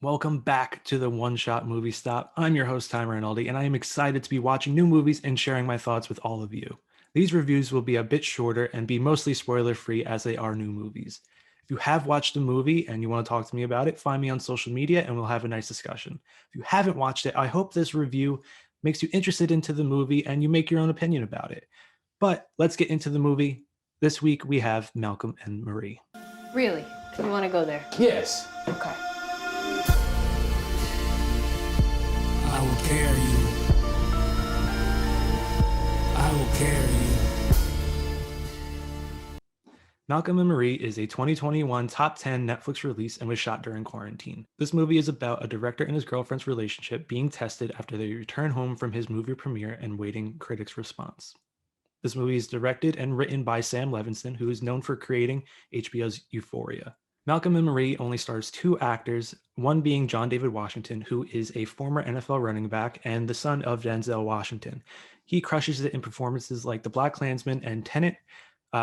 Welcome back to the One Shot Movie Stop. I'm your host, Tommy Rinaldi, and I am excited to be watching new movies and sharing my thoughts with all of you. These reviews will be a bit shorter and be mostly spoiler free as they are new movies. If you have watched a movie and you want to talk to me about it, find me on social media and we'll have a nice discussion. If you haven't watched it, I hope this review makes you interested into the movie and you make your own opinion about it. But let's get into the movie. This week we have Malcolm and Marie. Really? You want to go there? Yes. Okay. I will carry you. I will carry you. Malcolm and Marie is a 2021 top 10 Netflix release and was shot during quarantine. This movie is about a director and his girlfriend's relationship being tested after they return home from his movie premiere and waiting critics' response. This movie is directed and written by Sam Levinson, who is known for creating HBO's Euphoria. Malcolm and Marie only stars two actors, one being John David Washington, who is a former NFL running back and the son of Denzel Washington. He crushes it in performances like The Black Klansman and Tenet.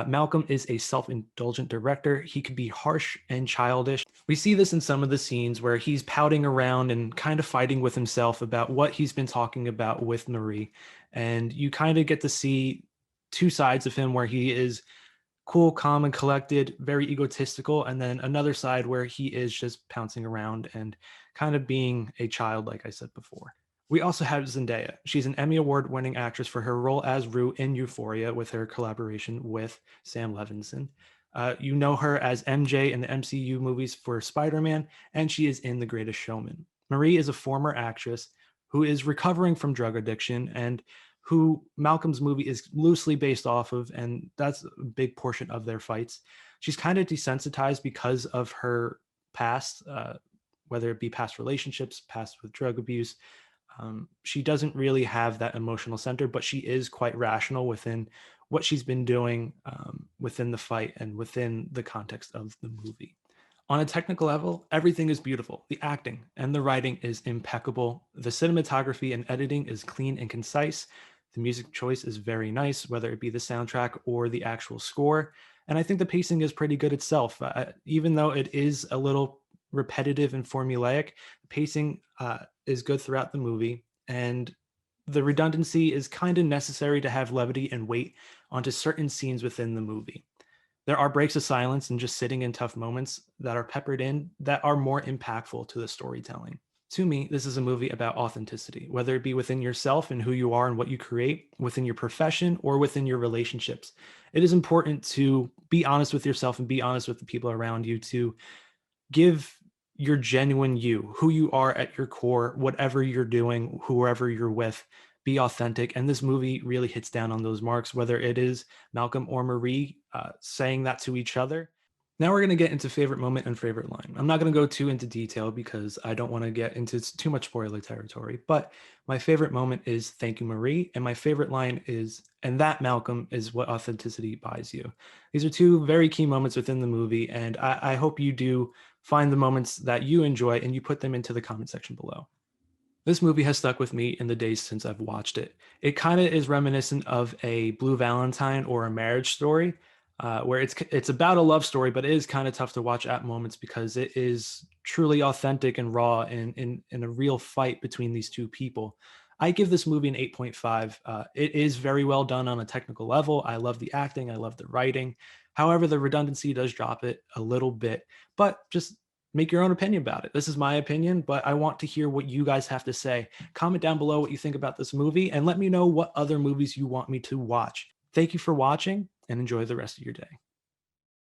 Malcolm is a self-indulgent director. He can be harsh and childish. We see this in some of the scenes where he's pouting around and kind of fighting with himself about what he's been talking about with Marie. And you kind of get to see two sides of him where he is cool, calm, and collected, very egotistical, and then another side where he is just pouncing around and kind of being a child, like I said before. We also have Zendaya. She's an Emmy Award-winning actress for her role as Rue in Euphoria with her collaboration with Sam Levinson. You know her as MJ in the MCU movies for Spider-Man, and she is in The Greatest Showman. Marie is a former actress who is recovering from drug addiction and who Malcolm's movie is loosely based off of, and that's a big portion of their fights. She's kind of desensitized because of her past, whether it be past relationships, past with drug abuse. She doesn't really have that emotional center, but she is quite rational within what she's been doing within the fight and within the context of the movie. On a technical level, everything is beautiful. The acting and the writing is impeccable. The cinematography and editing is clean and concise. The music choice is very nice, whether it be the soundtrack or the actual score. And I think the pacing is pretty good itself. Even though it is a little repetitive and formulaic, the pacing is good throughout the movie. And the redundancy is kind of necessary to have levity and weight onto certain scenes within the movie. There are breaks of silence and just sitting in tough moments that are peppered in that are more impactful to the storytelling. To me, this is a movie about authenticity, whether it be within yourself and who you are and what you create, within your profession, or within your relationships. It is important to be honest with yourself and be honest with the people around you, to give your genuine you, who you are at your core, whatever you're doing, whoever you're with. Be authentic. And this movie really hits down on those marks, whether it is Malcolm or Marie saying that to each other. Now we're going to get into favorite moment and favorite line. I'm not going to go too into detail because I don't want to get into too much spoiler territory, but my favorite moment is "Thank you, Marie," and my favorite line is "And that, Malcolm, is what authenticity buys you." These are two very key moments within the movie, and I hope you do find the moments that you enjoy and you put them into the comment section below. This movie has stuck with me in the days since I've watched it. It kind of is reminiscent of a Blue Valentine or a Marriage Story, where it's about a love story, but it is kind of tough to watch at moments because it is truly authentic and raw in a real fight between these two people. I give this movie an 8.5. It is very well done on a technical level. I love the acting. I love the writing. However, the redundancy does drop it a little bit, but just make your own opinion about it. This is my opinion, but I want to hear what you guys have to say. Comment down below what you think about this movie and let me know what other movies you want me to watch. Thank you for watching and enjoy the rest of your day.